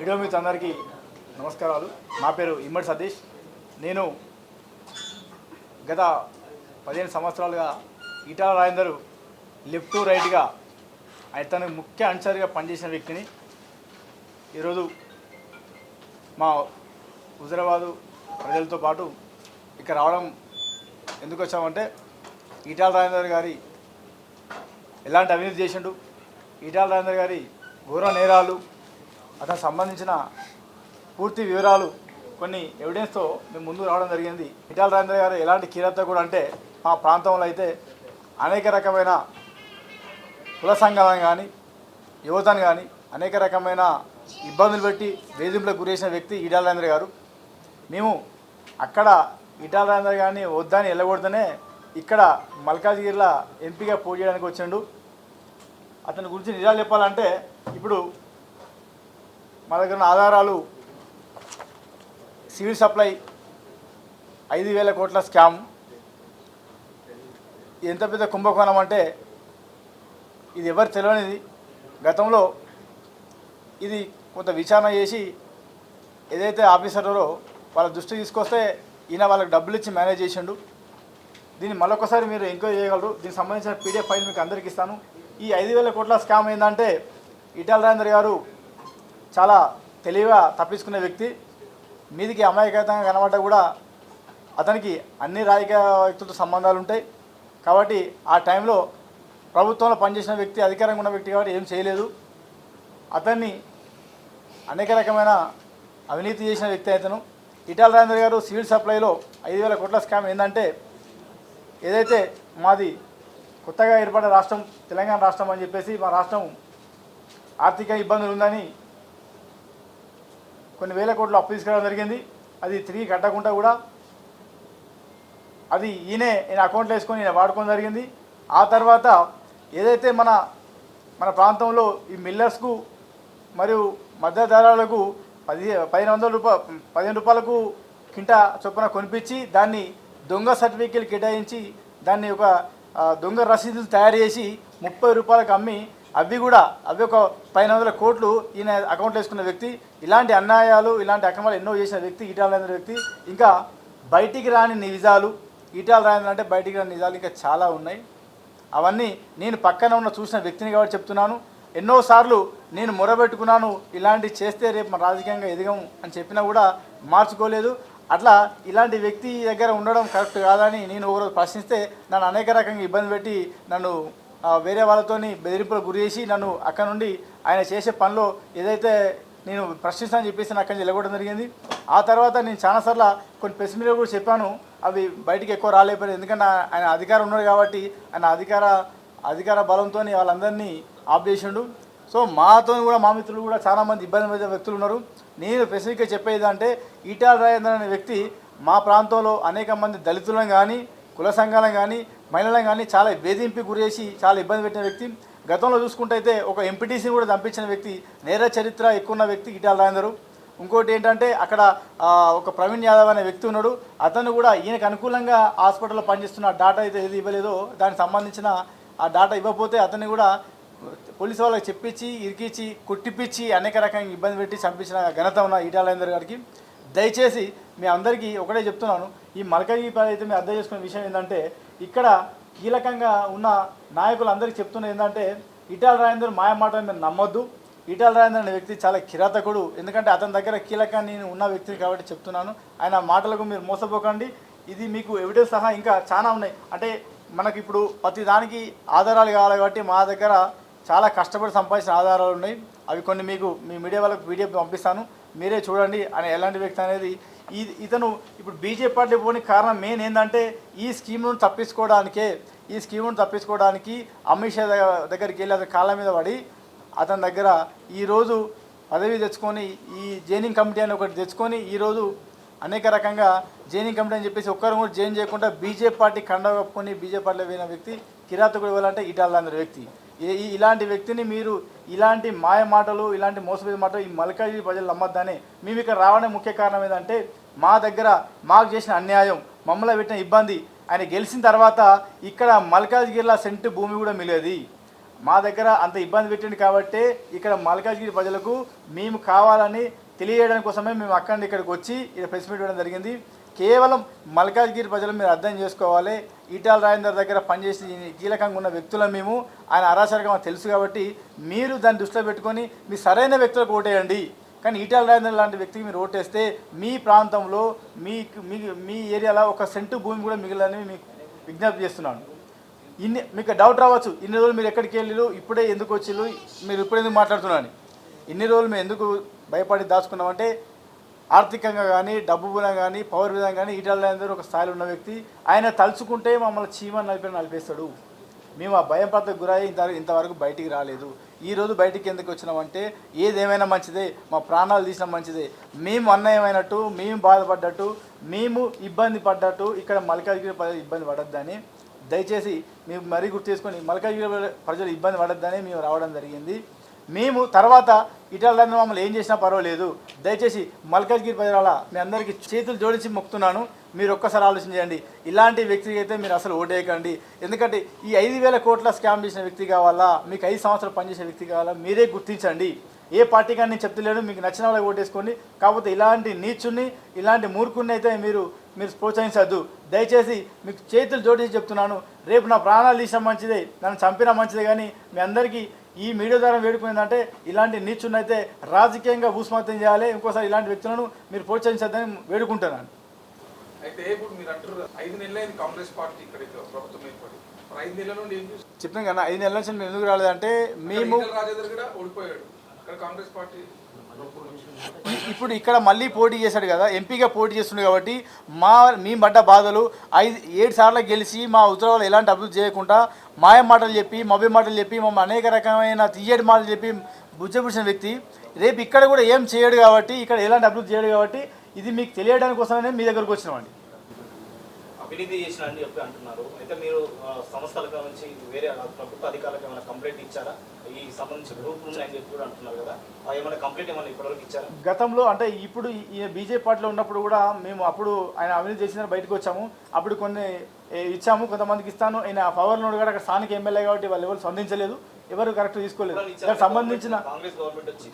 Video మీకు అందరికీ నమస్కారాలు. నా పేరు ఇమ్మడి సతీష్. నేను గత 15 సంవత్సరాలుగా ఈటల రాజేందర్ లెఫ్ట్ టు రైట్గా తనకు ముఖ్య అనుచరుగా పనిచేసిన వ్యక్తిని. ఈరోజు మా హుజరాబాదు ప్రజలతో పాటు ఇక్కడ రావడం ఎందుకు వచ్చామంటే, ఈటల రాజేందర్ గారి ఎలాంటి అవినీతి చేసిండు, ఈటల రాజేందర్ గారి ఘోర నేరాలు, అతనికి సంబంధించిన పూర్తి వివరాలు కొన్ని ఎవిడెన్స్తో మేము ముందుకు రావడం జరిగింది. ఈటల రాజేందర్ గారు ఎలాంటి కిరాతకుడు అంటే, మా ప్రాంతంలో అయితే అనేక రకమైన కుల సంఘాలను కానీ యువతను కానీ అనేక రకమైన ఇబ్బందులు పెట్టి వేధింపులకు గురేసిన వ్యక్తి ఈటల రాజేందర్ గారు. మేము అక్కడ ఈటల రాజేందర్ గారిని వద్దని వెళ్ళకూడదనే ఇక్కడ మల్కాజ్గిరిలో ఎంపీగా పోటీ చేయడానికి వచ్చిండు. అతని గురించి నిజాలు చెప్పాలంటే, ఇప్పుడు మా దగ్గర ఉన్న ఆధారాలు సివిల్ సప్లై 5,000 కోట్ల స్కామ్. ఎంత పెద్ద కుంభకోణం అంటే ఇది ఎవరు తెలియనిది. గతంలో ఇది కొంత విచారణ చేసి ఏదైతే ఆఫీసర్లో వాళ్ళ దృష్టి తీసుకొస్తే ఈయన వాళ్ళకి డబ్బులు ఇచ్చి మేనేజ్ చేసిండు. దీన్ని మరొకసారి మీరు ఎంక్వైరీ చేయగలరు. దీనికి సంబంధించిన పీడిఎఫ్ ఫైల్ మీకు అందరికీ ఇస్తాను. ఈ 5,000 కోట్ల స్కామ్ ఏంటంటే, ఈటల రాజేందర్ గారు చాలా తెలివిగా తప్పించుకునే వ్యక్తి. మీదికి అమాయకతంగా కనబడ్డా కూడా అతనికి అన్ని రాజకీయ వ్యక్తులతో సంబంధాలు ఉంటాయి. కాబట్టి ఆ టైంలో ప్రభుత్వంలో పనిచేసిన వ్యక్తి, అధికారంగా ఉన్న వ్యక్తి కాబట్టి ఏం చేయలేదు. అతన్ని అనేక రకమైన అవినీతి చేసిన వ్యక్తి అతను. ఈటల రాజేందర్ గారు సివిల్ సప్లైలో 5,000 కోట్ల స్కామ్ ఏంటంటే, ఏదైతే మాది కొత్తగా ఏర్పడిన రాష్ట్రం తెలంగాణ రాష్ట్రం అని చెప్పేసి మా రాష్ట్రం ఆర్థిక ఇబ్బందులు ఉందని కొన్ని వేల కోట్లు అప్పు తీసుకురావడం జరిగింది. అది తిరిగి కట్టకుండా కూడా అది ఈయన అకౌంట్లో వేసుకొని ఈయన వాడుకోవడం జరిగింది. ఆ తర్వాత ఏదైతే మన ప్రాంతంలో ఈ మిల్లర్స్కు మరియు మధ్యధరాలకు 15 రూపాయలకు కింటా చొప్పున కొనిపించి దాన్ని దొంగ సర్టిఫికేట్లు కేటాయించి దాన్ని ఒక దొంగ రసీదులు తయారు చేసి 30 రూపాయలకు అమ్మి అవి ఒక 1500 కోట్లు ఈయన అకౌంట్లో వేసుకున్న వ్యక్తి. ఇలాంటి అన్యాయాలు, ఇలాంటి అక్రమాలు ఎన్నో చేసిన వ్యక్తి ఈటల రాజేందర్ వ్యక్తి. ఇంకా బయటికి రాని నిజాలు, ఈటల రాజేందర్ అంటే బయటికి రాని నిజాలు ఇంకా చాలా ఉన్నాయి. అవన్నీ నేను పక్కన ఉన్న చూసిన వ్యక్తిని కాబట్టి చెప్తున్నాను. ఎన్నోసార్లు నేను మొరబెట్టుకున్నాను, ఇలాంటి చేస్తే రేపు మన రాజకీయంగా ఎదగం అని చెప్పినా కూడా మార్చుకోలేదు. అట్లా ఇలాంటి వ్యక్తి దగ్గర ఉండడం కరెక్ట్ కాదని నేను ఒకరోజు ప్రశ్నిస్తే నన్ను అనేక రకంగా ఇబ్బంది పెట్టి నన్ను వేరే వాళ్ళతోని బెదిరింపులకు గురి చేసి నన్ను అక్కడ నుండి ఆయన చేసే పనిలో ఏదైతే నేను ప్రశ్నిస్తానని చెప్పేసి నాకు అక్కడి వెళ్ళకూడడం జరిగింది. ఆ తర్వాత నేను చాలాసార్లు కొన్ని ప్రెస్ మీడియా కూడా చెప్పాను, అవి బయటికి ఎక్కువ రాలేకపోయారు. ఎందుకంటే ఆయన అధికారం ఉన్నాడు కాబట్టి ఆయన అధికార బలంతో వాళ్ళందరినీ ఆఫ్ చేసిండు. సో మాతో కూడా మా మిత్రులు కూడా చాలామంది ఇబ్బంది పడే వ్యక్తులు ఉన్నారు. నేను స్పెసిఫిక్గా చెప్పేది అంటే, ఈటల రాజేందర్ అనే వ్యక్తి మా ప్రాంతంలో అనేక మంది దళితులను కానీ కుల సంఘాలను కానీ మహిళలను కానీ చాలా వేధింపు గురేసి చాలా ఇబ్బంది పెట్టిన వ్యక్తి. గతంలో చూసుకుంటే ఒక ఎంపీటీసీని కూడా చంపించిన వ్యక్తి, నేర చరిత్ర ఎక్కువ ఉన్న వ్యక్తి ఈటల రాజేందర్. ఇంకోటి ఏంటంటే, అక్కడ ఒక ప్రవీణ్ యాదవ్ అనే వ్యక్తి ఉన్నాడు. అతను కూడా ఈయనకు అనుకూలంగా హాస్పిటల్లో పనిచేస్తున్న డాటా అయితే ఏది ఇవ్వలేదో దానికి సంబంధించిన ఆ డాటా ఇవ్వకపోతే అతన్ని కూడా పోలీసు వాళ్ళకి చెప్పించి ఇరికించి కుట్టిపించి అనేక రకంగా ఇబ్బంది పెట్టి చంపించిన ఘనత ఉన్న ఈటల రాజేందర్ గారికి దయచేసి మీ అందరికీ ఒకటే చెప్తున్నాను. ఈ మల్కాజ్గిరి అయితే మీరు అర్థం చేసుకునే విషయం ఏంటంటే, ఇక్కడ కీలకంగా ఉన్న నాయకులందరికీ చెప్తున్నది ఏంటంటే, ఈటల రాజేందర్ మాయ మాటలు మీరు నమ్మొద్దు. ఈటల రాజేందర్ అనే వ్యక్తి చాలా కిరాతకుడు. ఎందుకంటే అతని దగ్గర కీలకంగా నేను ఉన్న వ్యక్తిని కాబట్టి చెప్తున్నాను. ఆయన మాటలకు మీరు మోసపోకండి. ఇది మీకు ఎవిడెన్స్ సహా ఇంకా చాలా ఉన్నాయి. అంటే మనకి ఇప్పుడు ప్రతి దానికి ఆధారాలు కావాలి కాబట్టి మా దగ్గర చాలా కష్టపడి సంపాదించిన ఆధారాలు ఉన్నాయి. అవి కొన్ని మీకు మీ మీడియా వాళ్ళకి పీడిఎఫ్ పంపిస్తాను, మీరే చూడండి ఆయన ఎలాంటి వ్యక్తి అనేది. ఇతను ఇప్పుడు బీజేపీ పార్టీ పోనికి కారణం మెయిన్ ఏంటంటే, ఈ స్కీమ్ను తప్పించుకోవడానికి అమిత్ షా దగ్గరికి వెళ్ళి అతని కాళ్ళ మీద పడి అతని దగ్గర ఈరోజు పదవి తెచ్చుకొని ఈ జైనింగ్ కమిటీ అని ఒకటి తెచ్చుకొని ఈరోజు అనేక రకంగా జైనింగ్ కమిటీ అని చెప్పేసి ఒక్కరు కూడా జైన్ చేయకుండా బీజేపీ పార్టీ కండ కప్పుకొని బీజేపీ పార్టీలో పోయిన వ్యక్తి కిరాతకుడు ఇవ్వాలంటే ఈటల రాజేందర్ వ్యక్తి. ఇలాంటి వ్యక్తిని మీరు ఇలాంటి మాయ మాటలు, ఇలాంటి మోసపోయే మాటలు ఈ మల్కాజ్గిరి ప్రజలు నమ్మొద్దని మేము ఇక్కడ రావడానికి ముఖ్య కారణం ఏంటంటే, మా దగ్గర మాకు చేసిన అన్యాయం, మమ్మల్ని పెట్టిన ఇబ్బంది, ఆయన గెలిచిన తర్వాత ఇక్కడ మల్కాజ్గిరిలో సెంటు భూమి కూడా మిగలేదు. మా దగ్గర అంత ఇబ్బంది పెట్టింది కాబట్టి ఇక్కడ మల్కాజ్గిరి ప్రజలకు మేము కావాలని తెలియజేయడం కోసమే మేము ఇక్కడికి వచ్చి ఇక్కడ ప్రెస్ మీట్ ఇవ్వడం జరిగింది. కేవలం మల్కాజ్గిరి ప్రజలు మీరు అర్థం చేసుకోవాలి, ఈటాల రాజేందర్ దగ్గర పనిచేసి కీలకంగా ఉన్న వ్యక్తులను మేము ఆయన అరాచకం తెలుసు కాబట్టి మీరు దాన్ని దృష్టిలో పెట్టుకొని మీ సరైన వ్యక్తులకు ఓటేయండి. కానీ ఈటాల రాజేందర్ లాంటి వ్యక్తికి మీరు ఓటేస్తే మీ ప్రాంతంలో మీ ఏరియాలో ఒక సెంటు భూమి కూడా మిగిలినని మీకు విజ్ఞప్తి చేస్తున్నాను. మీకు డౌట్ రావచ్చు, ఇన్ని రోజులు మీరు ఎక్కడికి వెళ్ళిరు, ఇప్పుడే ఎందుకు వచ్చిరు, మీరు ఇప్పుడు ఎందుకు మాట్లాడుతున్నాను. ఇన్ని రోజులు మేము ఎందుకు భయపడి దాచుకున్నామంటే ఆర్థికంగా కానీ డబ్బు విధంగా కానీ పవర్ విధంగా కానీ ఈటాల రాజేందర్ ఒక స్థాయిలో ఉన్న వ్యక్తి. ఆయన తలుచుకుంటే మమ్మల్ని చీమని నలిపేస్తాడు. మేము ఆ భయం పద్ధతికి గురై ఇంతవరకు బయటికి రాలేదు. ఈరోజు బయటికి ఎందుకు వచ్చినామంటే ఏదేమైనా మంచిదే, మా ప్రాణాలు తీసినా మంచిదే. మేము అన్యాయమైనట్టు, మేము బాధపడ్డట్టు, మేము ఇబ్బంది పడ్డట్టు ఇక్కడ మల్కాజ్గిరి ప్రజలు ఇబ్బంది పడొద్దని దయచేసి మేము మరీ గుర్తు చేసుకొని మల్కాజ్గిరి ప్రజలు ఇబ్బంది పడొద్దని మేము రావడం జరిగింది. మేము తర్వాత ఈటాల మమ్మల్ని ఏం చేసినా పర్వాలేదు. దయచేసి మల్కాజ్గిరి ప్రజల మీ అందరికీ చేతులు జోడించి మొక్కుతున్నాను, మీరు ఒక్కసారి ఆలోచన చేయండి. ఇలాంటి వ్యక్తికి అయితే మీరు అసలు ఓటేయకండి. ఎందుకంటే ఈ 5,000 కోట్ల స్కామ్ చేసిన వ్యక్తి కావాలా, మీకు 5 సంవత్సరాలు పనిచేసే వ్యక్తి కావాలా, మీరే గుర్తించండి. ఏ పార్టీ కానీ నేను చెప్తలేను, మీకు నచ్చిన వాళ్ళకి ఓటేసుకోండి. కాకపోతే ఇలాంటి నీచుని, ఇలాంటి మూర్ఖుని అయితే మీరు ప్రోత్సహించద్దు. దయచేసి మీకు చేతులు జోడించి చెప్తున్నాను, రేపు నా ప్రాణాలు తీసిన మంచిదే, నన్ను చంపినా మంచిదే. కానీ మీ అందరికీ ఈ మీడియా ద్వారా వేడుకునేదంటే ఇలాంటి నీచుని అయితే రాజకీయంగా భూస్మాతం చేయాలి. ఇంకోసారి ఇలాంటి వ్యక్తులను మీరు ప్రోత్సహించద్దని వేడుకుంటున్నాను. అయితే ఇప్పుడు మీరు అంటారు 5 నెలలైంది కాంగ్రెస్ పార్టీ ఇక్కడ ప్రభుత్వం ఏర్పడి, 5 నెలల నుండి ఏం చూసి చెప్తాం కదా, 5 నెలల నుంచి మేము ఎందుకు రాలేదంటే మేము రాజేందర్ కూడా ఓడిపోయాడు ఇక్కడ కాంగ్రెస్ పార్టీ. ఇప్పుడు ఇక్కడ మళ్ళీ పోటీ చేశాడు కదా, ఎంపీగా పోటీ చేస్తుండే కాబట్టి మేము పడ్డ బాధలు 7 సార్లు గెలిచి మా ఉత్తరాలు ఎలాంటి అభివృద్ధి చేయకుండా మాయ మాటలు చెప్పి మభ్య మాటలు చెప్పి మమ్మల్ని అనేక రకమైన తీయటి మాటలు చెప్పి బుజ్జబుడిచిన వ్యక్తి రేపు ఇక్కడ కూడా ఏం చేయడు కాబట్టి, ఇక్కడ ఎలాంటి అభివృద్ధి చేయడు కాబట్టి ఇది మీకు తెలియడానికి కోసమే మీ దగ్గరకు వచ్చినామండి. అవినీతి చేసిన అని చెప్పి అంటున్నారు. అయితే మీరు సంస్థలకు నుంచి వేరే ప్రభుత్వ అధికారులకు ఏమైనా కంప్లైంట్ ఇచ్చారా? ఈ సంబంధించి గ్రూప్ అని చెప్పి కూడా అంటున్నారు కదా, ఏమైనా కంప్లైంట్ ఏమైనా ఇప్పటివరకు ఇచ్చారా? గతంలో అంటే ఇప్పుడు ఈ బీజేపీ పార్టీలో ఉన్నప్పుడు కూడా మేము అప్పుడు ఆయన అవినీతి చేసిన బయటకు వచ్చాము. అప్పుడు కొన్ని ఇచ్చాము, కొంతమందికి ఇస్తాను. ఆయన పవర్లో కూడా అక్కడ స్థానిక ఎమ్మెల్యే కాబట్టి వాళ్ళు ఎవరు స్పందించలేదు, ఎవరు కరెక్ట్ తీసుకోలేదు. దానికి సంబంధించిన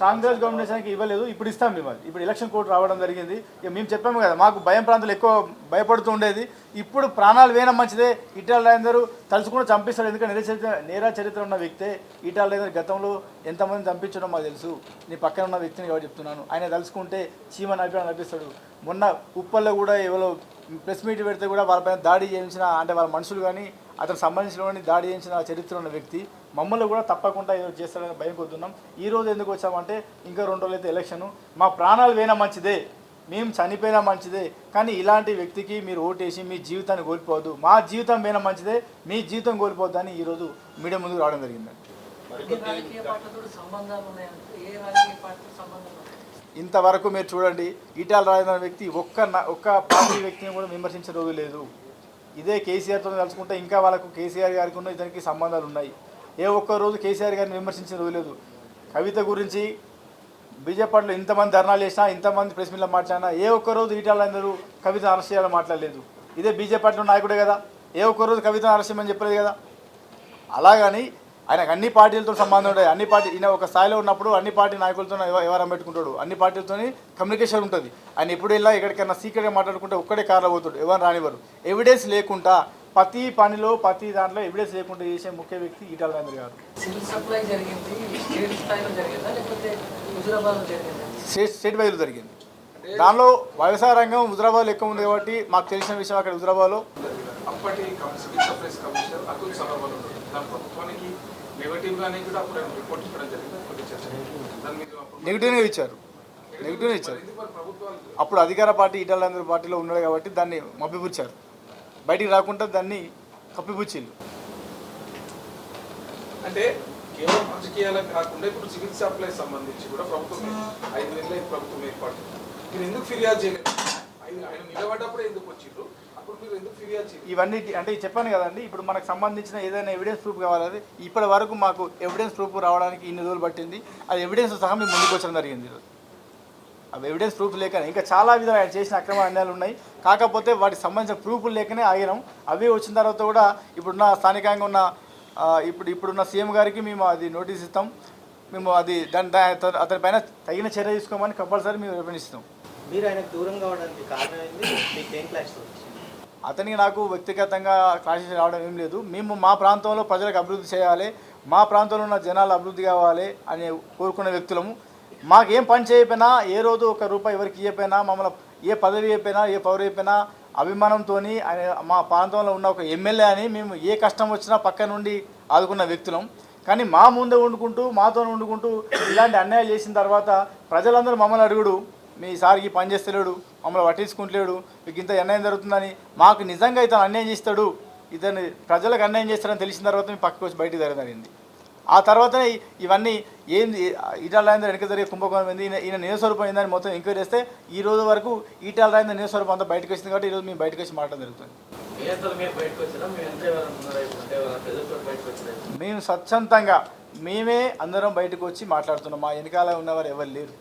కాంగ్రెస్ గవర్నమెంట్ ఇవ్వలేదు. ఇప్పుడు ఇస్తాం మేము. ఇప్పుడు ఎలక్షన్ కోడ్ రావడం జరిగింది. ఇక మేము చెప్పాము కదా, మాకు భయం ప్రాంతాలు ఎక్కువ భయపడుతూ ఉండేది. ఇప్పుడు ప్రాణాలు వేయడం మంచిదే. ఈటాల రాజేందర్ తలుచుకుంటూ చంపిస్తాడు. ఎందుకంటే నేర చరిత్ర ఉన్న వ్యక్తే ఈటాల రాజేందర్. గతంలో ఎంతమంది చంపించడం మాకు తెలుసు. నీ పక్కన ఉన్న వ్యక్తిని కాబట్టి చెప్తున్నాను. ఆయన తలుచుకుంటే చీమ నడిపిస్తాడు. మొన్న ఉప్పల్లో కూడా ఎవరో ప్రెస్ మీట్ పెడితే కూడా వాళ్ళపైన దాడి చేయించిన, అంటే వాళ్ళ మనుషులు కానీ అతను సంబంధించిన దాడి చేయించిన చరిత్ర ఉన్న వ్యక్తి. మమ్మల్ని కూడా తప్పకుండా ఏదో చేస్తారని భయం కొద్దున్నాం. ఈరోజు ఎందుకు వచ్చామంటే ఇంకా 2 రోజులు అయితే ఎలక్షను. మా ప్రాణాలు వేయడం మంచిదే, మేము చనిపోయినా మంచిదే. కానీ ఇలాంటి వ్యక్తికి మీరు ఓటేసి మీ జీవితాన్ని కోల్పోవద్దు. మా జీవితం వేయడం మంచిదే, మీ జీవితం కోల్పోవద్దు అని ఈరోజు మీడియా ముందుకు రావడం జరిగిందండి. ఇంతవరకు మీరు చూడండి, ఈటాల రాజేందర్ వ్యక్తి ఒక్క పార్టీ వ్యక్తిని కూడా విమర్శించే రోజు లేదు. ఇదే కేసీఆర్తో కలుసుకుంటే ఇంకా వాళ్ళకు కేసీఆర్ గారికి ఉన్న ఇతనికి సంబంధాలు ఉన్నాయి. ఏ ఒక్క రోజు కేసీఆర్ గారిని విమర్శించిన రోజు లేదు. కవిత గురించి బీజేపీ పార్టీలో ఇంతమంది ధర్నాలు చేసినా, ఇంతమంది ప్రెస్ మీట్లో మాట్లాడినా ఏ ఒక్కరోజు ఈటాల రాజేందర్ కవిత అరెస్ట్ చేయాలని మాట్లాడలేదు. ఇదే బీజేపీ పార్టీలో నాయకుడే కదా, ఏ ఒక్కరోజు కవితను అరెస్ట్ చేయమని చెప్పలేదు కదా. అలాగని ఆయనకు అన్ని పార్టీలతో సంబంధం ఉంటాయి. అన్ని పార్టీ ఈయన ఒక స్థాయిలో ఉన్నప్పుడు అన్ని పార్టీ నాయకులతో ఎవరు పెట్టుకుంటాడు, అన్ని పార్టీలతో కమ్యూనికేషన్ ఉంటుంది. ఆయన ఎప్పుడు ఇలా ఎక్కడికైనా సీక్రెట్గా మాట్లాడుకుంటే ఒక్కడే కార్లో పోతాడు, ఎవరు రానివ్వరు. ఎవిడెన్స్ లేకుండా ప్రతి పనిలో ప్రతి దాంట్లో ఎవిడెన్స్ లేకుండా చేసే ముఖ్య వ్యక్తి ఈటాల రాజేందర్ గారు. స్టేట్ వైజ్లో జరిగింది. దానిలో వ్యవసాయ రంగం హుజరాబాద్లో ఎక్కువ ఉంది కాబట్టి మాకు తెలిసిన విషయం అక్కడ హుజరాబాద్లో అప్పటి civil supplies commissioner Atul Sabharwal దాని ప్రభుత్వానికి నెగటివ్గానే కూడా అప్పుడు రిపోర్ట్ ఇవ్వడం జరిగింది. నెగిటివ్గా ఇచ్చారు. అప్పుడు అధికార పార్టీ ఈటాల రాజేందర్ పార్టీలో ఉన్నాడు కాబట్టి దాన్ని మభ్యపుచ్చారు, బయటికి రాకుండా దాన్ని కప్పిపుచ్చిళ్ళు. అంటే కేవలం రాజకీయాలకు కాకుండా ఇప్పుడు సివిల్ సప్లైస్ సంబంధించి కూడా ప్రభుత్వం 5 నెలల ప్రభుత్వం ఏర్పాటు, మీరు ఎందుకు ఫిర్యాదు చేయలేదు? ఆయన నిలబడ్డప్పుడే ఎందుకు వచ్చిండ్రు, అప్పుడు మీరు ఎందుకు ఫిర్యాదు చేయలేదు? ఇవన్నీ అంటే చెప్పాను కదండి, ఇప్పుడు మనకు సంబంధించిన ఏదైనా ఎవిడెన్స్ ప్రూఫ్ కావాలి. ఇప్పటి వరకు మాకు ఎవిడెన్స్ ప్రూఫ్ రావడానికి ఇన్ని రోజులు పట్టింది. అది ఎవిడెన్స్ సహా మేము ముందుకు వచ్చడం జరిగింది. అవి ఎవిడెన్స్ ప్రూఫ్ లేకనే ఇంకా చాలా విధాలు ఆయన చేసిన అక్రమ అన్యాయాలు ఉన్నాయి. కాకపోతే వాటికి సంబంధించిన ప్రూఫ్లు లేకనే ఆగినాం. అవే వచ్చిన తర్వాత కూడా ఇప్పుడున్న స్థానికంగా ఉన్న ఇప్పుడున్న సీఎం గారికి మేము అది నోటీస్ ఇస్తాం. మేము అది అతని పైన తగిన చర్య తీసుకోమని కంపల్సరీ మేము వివరిస్తాం. మీరు ఆయనకు దూరం కావడానికి కారణం ఏంది? మీకు ఏం క్లాష్? అతనికి నాకు వ్యక్తిగతంగా క్లాషెస్ రావడం ఏం లేదు. మేము మా ప్రాంతంలో ప్రజలకు అభివృద్ధి చేయాలి, మా ప్రాంతంలో ఉన్న జనాలు అభివృద్ధి కావాలి అని కోరుకునే వ్యక్తులము. మాకేం పని చేయకపోయినా, ఏ రోజు ఒక రూపాయి ఎవరికి ఇవ్వకపోయినా, మమ్మల్ని ఏ పదవి అయిపోయినా, ఏ పౌరు అయిపోయినా అభిమానంతో మా ప్రాంతంలో ఉన్న ఒక ఎమ్మెల్యే అని మేము ఏ కష్టం వచ్చినా పక్క నుండి ఆదుకున్న వ్యక్తులం. కానీ మా ముందే వండుకుంటూ, మాతో వండుకుంటూ ఇలాంటి అన్యాయం చేసిన తర్వాత ప్రజలందరూ మమ్మల్ని అడుగుడు, మీ సార్కి పని చేస్తలేడు, మమ్మల్ని పట్టించుకుంటలేడు, మీకు ఇంత అన్యాయం జరుగుతుందని. మాకు నిజంగా ఇతను అన్యాయం చేస్తాడు, ఇతను ప్రజలకు అన్యాయం చేస్తాడని తెలిసిన తర్వాత మేము పక్కకు వచ్చి బయటకు జరిగింది. ఆ తర్వాతనే ఇవన్నీ ఏంది ఈటల రాజేందర్ వెనక జరిగే కుంభకోణం ఏంది, ఈయన నిజస్వరూపం ఏందని మొత్తం ఎంక్వైరీ చేస్తే ఈ రోజు వరకు ఈటల రాజేందర్ నిజస్వరూపం అంతా బయటకు వచ్చింది. కాబట్టి ఈరోజు మేము బయటకు వచ్చి మాట్లాడడం జరుగుతుంది. మేము స్వచ్ఛందంగా మేమే అందరం బయటకు వచ్చి మాట్లాడుతున్నాం. మా వెనకాల ఉన్నవారు ఎవరు లేరు.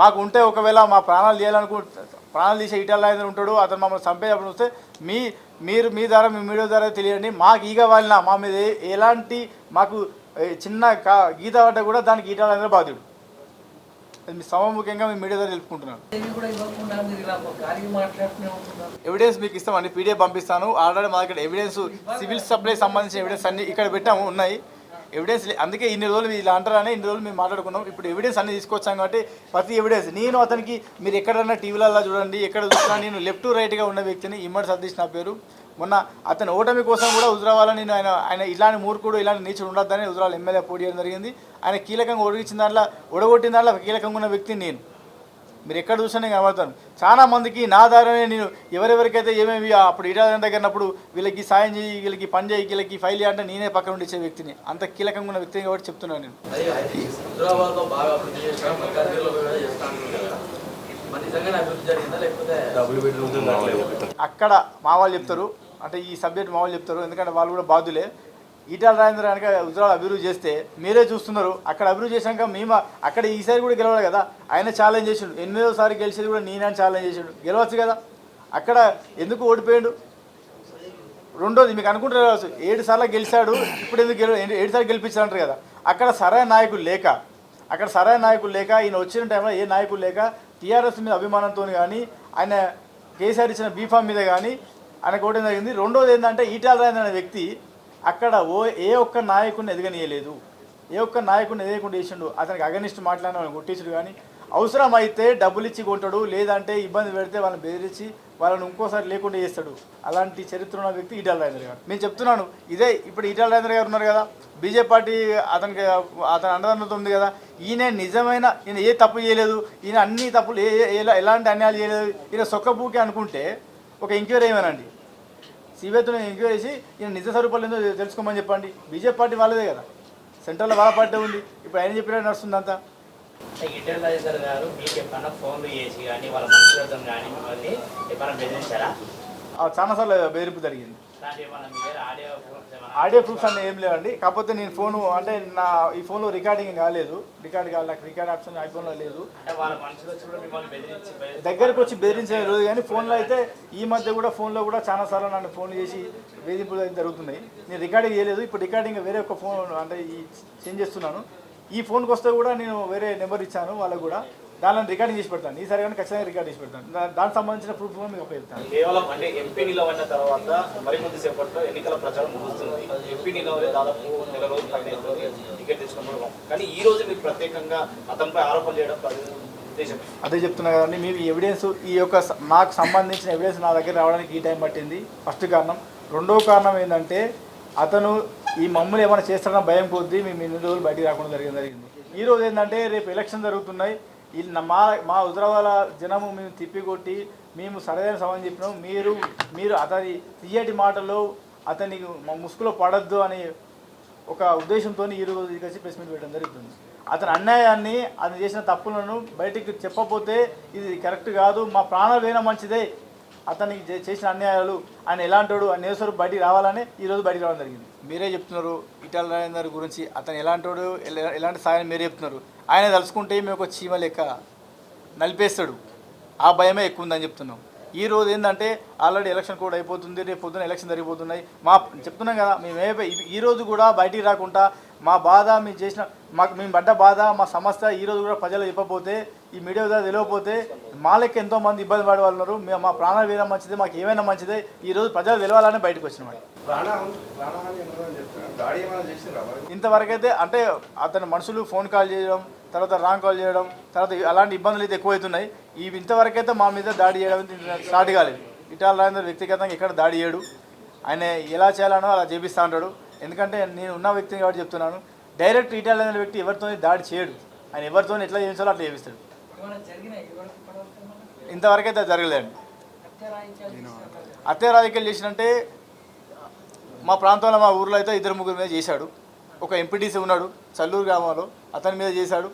మాకు ఉంటే ఒకవేళ మా ప్రాణాలు ప్రాణాలు తీసే ఈటల రాజేందర్ ఉంటాడు, అతను మమ్మల్ని చంపేటప్పుడు వస్తే మీరు మీ ద్వారా మీ మీడియా ద్వారా తెలియండి. మాకు ఈగ వాళ్ళ మా మీద ఎలాంటి మాకు చిన్న గీత పడ్డ కూడా దానికి ఈటల రాజేందర్ బాధ్యుడు. మీ సభాముఖ్యంగా మీ మీడియా ద్వారా తెలుపుకుంటున్నాను. ఎవిడెన్స్ మీకు ఇస్తామండి, పీడిఎఫ్ పంపిస్తాను. ఆల్రెడీ మా దగ్గర ఎవిడెన్స్ సివిల్ సప్లై సంబంధించిన ఎవిడెన్స్ అన్ని ఇక్కడ పెట్టాము, ఉన్నాయి ఎవిడెన్స్. అందుకే ఇన్ని రోజులు ఇలా అంటారని ఇన్ని రోజులు మేము మాట్లాడుకున్నాం. ఇప్పుడు ఎవిడెన్స్ అన్ని తీసుకొచ్చాం కాబట్టి ప్రతి ఎవిడెన్స్ నేను అతనికి మీరు ఎక్కడన్నా టీవీలలో చూడండి, ఎక్కడ చూసినా నేను లెఫ్ట్ రైట్గా ఉన్న వ్యక్తిని. ఇమ్మడి సతీష్ నా పేరు. మొన్న అతని ఓటమి కోసం కూడా హుజరాబాద్లో నేను ఆయన ఇలాంటి మూర్ఖుడు ఇలాంటి నీచుడు ఉండొద్దని హుజరాబాద్ ఎమ్మెల్యే పోటీ చేయడం జరిగింది. ఆయన కీలకంగా ఓడగొట్టిన దాంట్లో కీలకంగా ఉన్న వ్యక్తిని నేను. మీరు ఎక్కడ చూసినా నేను కనబడతాను. చాలా మందికి నా ద్వారానే నేను ఎవరెవరికైతే ఏమేమి అప్పుడు ఈటల దగ్గరప్పుడు వీళ్ళకి సాయం చేయి, వీళ్ళకి పని చేయి, వీళ్ళకి ఫైల్ అంటే నేనే పక్కన ఉండి ఇచ్చే వ్యక్తిని. అంత కీలకంగా ఉన్న వ్యక్తిని కాబట్టి చెప్తున్నాను నేను. అక్కడ మా వాళ్ళు చెప్తారు, అంటే ఈ సబ్జెక్ట్ మా వాళ్ళు చెప్తారు, ఎందుకంటే వాళ్ళు కూడా బాధ్యులే. ఈటల రాజేందర్ కనుక హుజరాబాద్ అభివృద్ధి చేస్తే మీరే చూస్తున్నారు. అక్కడ అభివృద్ధి చేశాక మేము అక్కడ ఈసారి కూడా గెలవాలి కదా. ఆయన ఛాలెంజ్ చేసాడు, 8వ గెలిచేది కూడా నేనే ఛాలెంజ్ చేసాడు. గెలవచ్చు కదా. అక్కడ ఎందుకు ఓడిపోయాడు? రెండోది మీకు అనుకుంటారు 7 సార్లు గెలిచాడు, ఇప్పుడు ఎందుకు 7 సార్లు గెలిపించాలంటారు కదా. అక్కడ సరైన నాయకులు లేక ఈయన వచ్చిన టైంలో ఏ నాయకులు లేక టీఆర్ఎస్ మీద అభిమానంతో కానీ ఆయన కేసీఆర్ ఇచ్చిన బీఫామ్ మీద కానీ ఆయనకు ఓటమి జరిగింది. రెండోది ఏంటంటే ఈటల రాజేందర్ అనే వ్యక్తి అక్కడ ఏ ఒక్క నాయకుడిని ఎదగనీయలేదు, ఏ ఒక్క నాయకుడిని ఎదగకుండా చేసిండు. అతనికి అగనిస్ట్ మాట్లాడిన వాళ్ళని కొట్టించుడు. కానీ అవసరం అయితే డబ్బులు ఇచ్చి కొంటాడు, లేదంటే ఇబ్బంది పెడితే వాళ్ళని బెదిరించి వాళ్ళని ఇంకోసారి లేకుండా చేస్తాడు. అలాంటి చరిత్ర ఉన్న వ్యక్తి ఈటల రాజేందర్ గారు. నేను చెప్తున్నాను ఇదే. ఇప్పుడు ఈటల రాజేందర్ గారు ఉన్నారు కదా, బీజేపీ పార్టీ అతని అండదండతో ఉంది కదా. ఈయన నిజమైన ఈయన ఏ తప్పు చేయలేదు, ఈయన అన్ని తప్పులు ఎలాంటి అన్యాయాలు చేయలేదు, ఈయన సొక్కబూకే అనుకుంటే ఒక ఎంక్వైరీ ఏమేనండి, సిబిఐతో ఎంక్వైరీ చేసి ఈయన నిజ స్వరూపాలు ఏందో తెలుసుకోమని చెప్పండి. బీజేపీ పార్టీ వాళ్ళదే కదా, సెంట్రల్లో వాళ్ళ పార్టీ ఉంది. ఇప్పుడు ఆయన చెప్పినట్టు నడుస్తుంది అంతా. ఈటల రాజేందర్ గారు మీకు ఎప్పుడన్నా ఫోన్లు చేసి కానీ వాళ్ళ మనుషులతో కానీ మిమ్మల్ని ఎప్పుడన్నా బెదిరించారా? చాలాసార్లు బెదిరింపు జరిగింది. ఆడియో ప్రూఫ్స్ అన్నీ ఏం లేవండి. కాకపోతే నేను ఫోను అంటే ఈ ఫోన్లో రికార్డింగ్ కాలేదు, నాకు రికార్డ్ ఆప్షన్ ఐఫోన్లో లేదు. దగ్గరకు వచ్చి బెదిరించే రోజు కానీ ఫోన్లో అయితే ఈ మధ్య కూడా ఫోన్లో కూడా చాలాసార్లు నన్ను ఫోన్ చేసి వేధింపులు జరుగుతున్నాయి. నేను రికార్డింగ్ చేయలేదు. ఇప్పుడు రికార్డింగ్ వేరే ఒక ఫోన్ అంటే చేంజ్ చేస్తున్నాను. ఈ ఫోన్కి వస్తే కూడా నేను వేరే నెంబర్ ఇచ్చాను వాళ్ళకు కూడా, దానిలో రికార్డింగ్ చేసి పెడతాను. ఈసారి కానీ ఖచ్చితంగా రికార్డ్ చేసి పెడతాను. దానికి సంబంధించిన ప్రూఫ్ మీకు ఉపయోగిస్తాను. కేవలం అంటే ఎంపీ నిలవైన తర్వాత మరి కొద్దిసేపట్లో ఎన్నికల ప్రచారం ముగుస్తుంది. ఎంపీ నిలవలే దాదాపు 1 నెల రోజుల పైన టికెట్ తెచ్చుకున్నాం. కానీ ఈ రోజు మీకు ప్రత్యేకంగా అతనిపై ఆరోపణ చేయడం ఉద్దేశం అదే చెప్తున్నా కదండి. మేము ఎవిడెన్స్ ఈ యొక్క నాకు సంబంధించిన ఎవిడెన్స్ నా దగ్గర రావడానికి ఈ టైం పట్టింది. ఫస్ట్ కారణం. రెండో కారణం ఏంటంటే అతను ఈ మమ్మల్ని ఏమైనా చేస్తారన్న భయం కొద్దీ మేము 8 రోజులు బయటికి రాకుండా జరిగింది. ఈరోజు ఏంటంటే రేపు ఎలక్షన్ జరుగుతున్నాయి. మా హుజరాబాద్ జనము మేము తిప్పికొట్టి మేము సరైన సమాధానం చెప్పినాం. మీరు అతని తీయటి మాటల్లో అతని ముసుగులో పడద్దు అని ఒక ఉద్దేశంతో ఈరోజు కలిసి ప్రెస్ మీట్ పెట్టడం జరుగుతుంది. అతని అన్యాయాన్ని, అతను చేసిన తప్పులను బయటికి చెప్పకపోతే ఇది కరెక్ట్ కాదు, మా ప్రాణాలు అయినా మంచిదే. అతనికి చేసిన అన్యాయాలు ఆయన ఎలాంటోడు ఆ నేసరు బయటికి రావాలని ఈరోజు బయటికి రావడం జరిగింది. మీరే చెప్తున్నారు ఈటల రాజేందర్ గురించి, అతను ఎలాంటోడు ఎలాంటి సాయం మీరే చెప్తున్నారు. ఆయన తలుచుకుంటే మేము ఒక చీమ లెక్క నలిపేస్తాడు, ఆ భయమే ఎక్కువ ఉందని చెప్తున్నాం. ఈ రోజు ఏంటంటే ఆల్రెడీ ఎలక్షన్ కూడా అయిపోతుంది, రేపు పొద్దున ఎలక్షన్ జరిగిపోతున్నాయి. మా చెప్తున్నాం కదా, మేము ఈ రోజు కూడా బయటికి రాకుండా మా బాధ మేము చేసిన మేము పడ్డ బాధ మా సమస్య ఈ రోజు కూడా ప్రజలు చెప్పకపోతే, ఈ మీడియా ద్వారా తెలియకపోతే మా లెక్క ఎంతోమంది ఇబ్బంది పడే వాళ్ళు ఉన్నారు. మేము మా ప్రాణాలు వేయడం మంచిదే, మాకు ఏమైనా మంచిదే. ఈరోజు ప్రజలు తెలవాలని బయటకు వచ్చినాం. ఇంతవరకైతే అంటే అతని మనుషులు ఫోన్ కాల్ చేయడం, తర్వాత రాంగ్ కాల్ చేయడం, తర్వాత అలాంటి ఇబ్బందులు అయితే ఎక్కువవుతున్నాయి. ఇంతవరకైతే మా మీద దాడి చేయడం స్టార్ట్ కాలేదు. ఈటెల రాజేందర్ వ్యక్తిగతంగా ఎక్కడ దాడి చేయడు. ఆయన ఎలా చేయాలనో అలా చేపిస్తూ ఉంటాడు. ఎందుకంటే నేను ఉన్న వ్యక్తిని కాబట్టి చెప్తున్నాను, డైరెక్ట్ ఈటెల రాజేందర్ వ్యక్తి ఎవరితో దాడి చేయడు. ఆయన ఎవరితో ఎట్లా చేయించాలో అట్లా చేపిస్తాడు. ఇంతవరకైతే జరగలేదండి. హత్య రాజకీయాలు చేసినంటే మా ప్రాంతంలో మా ఊర్లో అయితే 2-3 మీద చేశాడు. ఒక ఎంపీటీసీ ఉన్నాడు చల్లూరు గ్రామంలో, అతని మీద చేశాడు.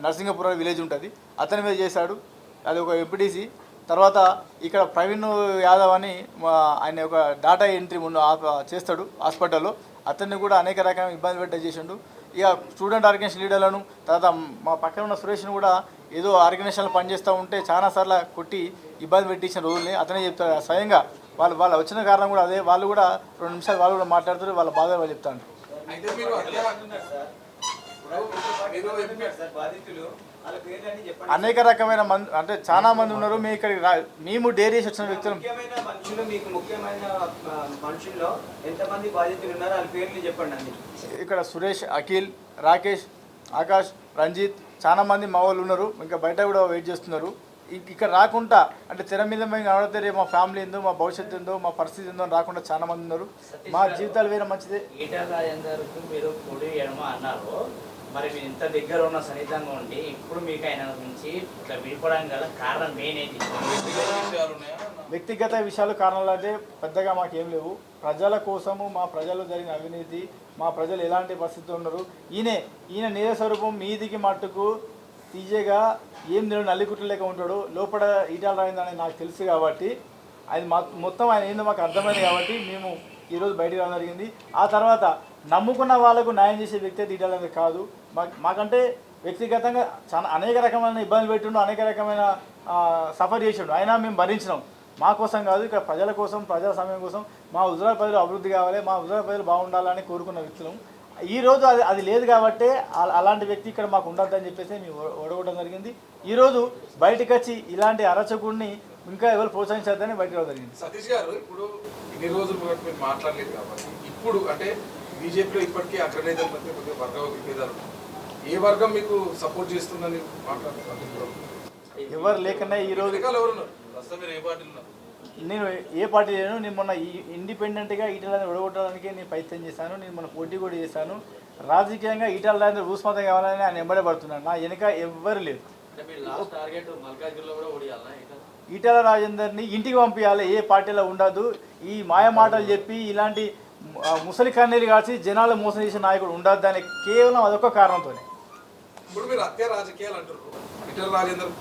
నరసింగపురం విలేజ్ ఉంటుంది, అతని మీద చేశాడు. అది ఒక ఎంపీటీసీ. తర్వాత ఇక్కడ ప్రవీణ్ యాదవ్ అని ఆయన ఒక డాటా ఎంట్రీ చేస్తాడు హాస్పిటల్లో, అతన్ని కూడా అనేక రకమైన ఇబ్బంది పెట్టే చేసిండు. ఇక స్టూడెంట్ ఆర్గనైజేషన్ లీడర్లను, తర్వాత మా పక్కన ఉన్న సురేష్ను కూడా ఏదో ఆర్గనైజేషన్లో పనిచేస్తూ ఉంటే చాలాసార్లు కొట్టి ఇబ్బంది పెట్టించిన రోజుల్ని అతనే చెప్తాడు స్వయంగా. వాళ్ళు వచ్చిన కారణం కూడా అదే. వాళ్ళు కూడా 2 నిమిషాలు వాళ్ళు కూడా మాట్లాడుతారు, వాళ్ళ బాధ వాళ్ళు చెప్తాను. అనేక రకమైన మంది అంటే చాలా మంది ఉన్నారు. మేము ఇక్కడికి మేము డేర్ చేసి వచ్చిన వ్యక్తులు ఇక్కడ సురేష్, అఖిల్, రాకేష్, ఆకాష్, రంజిత్ చాలా మంది మా వాళ్ళు ఉన్నారు. ఇంకా బయట కూడా వెయిట్ చేస్తున్నారు. ఇక్కడ రాకుండా అంటే తెర మీద మేము కనబడితే రేపు మా ఫ్యామిలీ ఏందో, మా భవిష్యత్తు ఏందో, మా పరిస్థితి ఏందో రాకుండా చాలా మంది ఉన్నారు. మా జీవితాలు వేరే మంచిదే. ఈటెల రాజేందర్కు మీరు కుడి ఎడమ అన్నారు, మరి మీరు ఇంత దగ్గర ఉన్న సన్నిహితంగా ఉండి ఇప్పుడు మీకు ఆయన నుంచి ఇట్లా విడిపోవడానికి గల కారణం మెయిన్ ఏంటి? వ్యక్తిగత విషయాలు కారణాలు అంటే పెద్దగా మాకేం లేవు. ప్రజల కోసము, మా ప్రజలు జరిగిన అవినీతి, మా ప్రజలు ఎలాంటి పరిస్థితులు ఉన్నారు, ఈయన నేర స్వరూపం మీదికి మట్టుకు తీజేగా ఏం నల్లికుట్ల లేక ఉంటాడు. లోపల ఈటెల రాజేందర్ అనేది నాకు తెలుసు కాబట్టి, అది మొత్తం ఆయన ఏందో మాకు అర్థమైంది కాబట్టి మేము ఈరోజు బయటకు రావడం జరిగింది. ఆ తర్వాత నమ్ముకున్న వాళ్ళకు న్యాయం చేసే వ్యక్తి అయితే ఈటెల రాజేందర్ కాదు. మాకంటే వ్యక్తిగతంగా చాలా అనేక రకమైన ఇబ్బందులు పెట్టిండు, అనేక రకమైన సఫర్ చేసిండు. అయినా మేము భరించినాం. మా కోసం కాదు, ఇక్కడ ప్రజల కోసం, ప్రజా సమయం కోసం, మా హుజరాబాద్ ప్రజలు అభివృద్ధి కావాలి, మా హుజరాబాద్ ప్రజలు బాగుండాలని కోరుకున్న వ్యక్తులం. ఈరోజు అది లేదు కాబట్టి అలాంటి వ్యక్తి ఇక్కడ మాకు ఉండొద్దని చెప్పేసి మేము ఓడగొట్టడం జరిగింది. ఈరోజు బయటకు వచ్చి ఇలాంటి అరచకుడిని ఇంకా ఎవరు ప్రోత్సహించద్దని బయటకు జరిగింది. సతీష్ గారు, ఇప్పుడు ఇన్ని రోజులు మీరు మాట్లాడలేదు కాబట్టి ఇప్పుడు అంటే బీజేపీలో ఇప్పటికే అగ్రనేతల మధ్య కొద్దిగా వర్గ విభేదాలు, ఏ వర్గం మీకు సపోర్ట్ చేస్తుందని మాట్లాడుతున్నారు? ఎవరు లేకనే ఈరోజు నేను ఏ పార్టీ లేను. నేను మొన్న ఇండిపెండెంట్గా ఈటెల రాజేందర్ ఓడగొట్టడానికి నేను ప్రయత్నం చేశాను. నేను మొన్న పోటీ కూడా చేశాను. రాజకీయంగా ఈటెల రాజేందర్ ఊస్మాతం కావాలని ఆయన వెంబడే పడుతున్నాను. నా వెనుక ఎవ్వరు లేరు. ఈటెల రాజేందర్ని ఇంటికి పంపించాలి, ఏ పార్టీలో ఉండదు. ఈ మాయ మాటలు చెప్పి ఇలాంటి ముసలి కన్నీరు కాల్చి జనాలు మోసం చేసే నాయకుడు ఉండదు అని కేవలం అదొక కారణంతోనే. ఇప్పుడు మీరు హత్య రాజకీయాలు అంటారు. ఈటెల రాజేందర్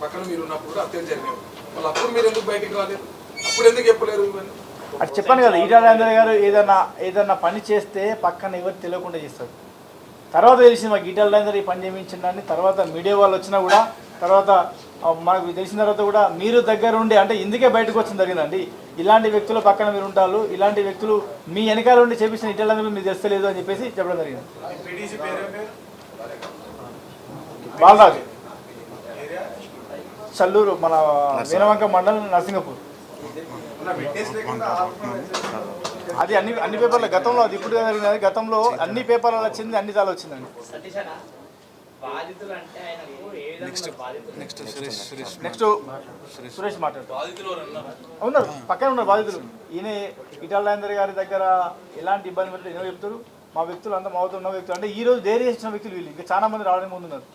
పక్కన మీరు ఉన్నప్పుడు కూడా హత్యలు జరిగినాయి. వాళ్ళు అప్పుడు మీరు ఎందుకు బయటికి రాలేదు? అప్పుడు ఎందుకు చెప్పలేరు? అది చెప్పాను కదా, ఈటెల రాజేందర్ గారు ఏదన్నా పని చేస్తే పక్కన ఎవరు తెలియకుండా చేస్తారు. తర్వాత తెలిసింది మాకు ఈటెల రాజేందర్ ఈ పని చేయించిందని. తర్వాత మీడియా వాళ్ళు వచ్చినా కూడా తర్వాత మనకు తెలిసిన తర్వాత కూడా మీరు దగ్గర ఉండి అంటే ఇందుకే బయటకు వచ్చింది జరిగిందండి. ఇలాంటి వ్యక్తుల పక్కన మీరు ఉంటారు, ఇలాంటి వ్యక్తులు మీ వెనకాల ఉండి చేపించిన ఈటెల రాజేందర్ మీకు తెలుస్తలేదు అని చెప్పేసి చెప్పడం జరిగింది. బాలరాజు, చల్లూరు, మన వీరవంక మండలం, నరసింగపూర్. అది అన్ని పేపర్లు గతంలో, అది ఇప్పుడు జరిగినది. గతంలో అన్ని పేపర్లు వచ్చింది, అన్ని తాలు వచ్చిందండి. నెక్స్ట్ సురేష్ మాట్లాడుతున్నారు. ఉన్నారు, పక్కన ఉన్నారు బాధితులు. ఈయన ఈటెల రాజేందర్ గారి దగ్గర ఎలాంటి ఇబ్బంది పెట్టలేదు. ఎన్నో చెప్తారు. మా వ్యక్తులు అంతా మావుతూ ఉన్న వ్యక్తులు అంటే ఈ రోజు ధైర్యం ఇచ్చిన వ్యక్తులు వీళ్ళు. ఇంకా చాలా మంది రావడానికి ముందున్నారు.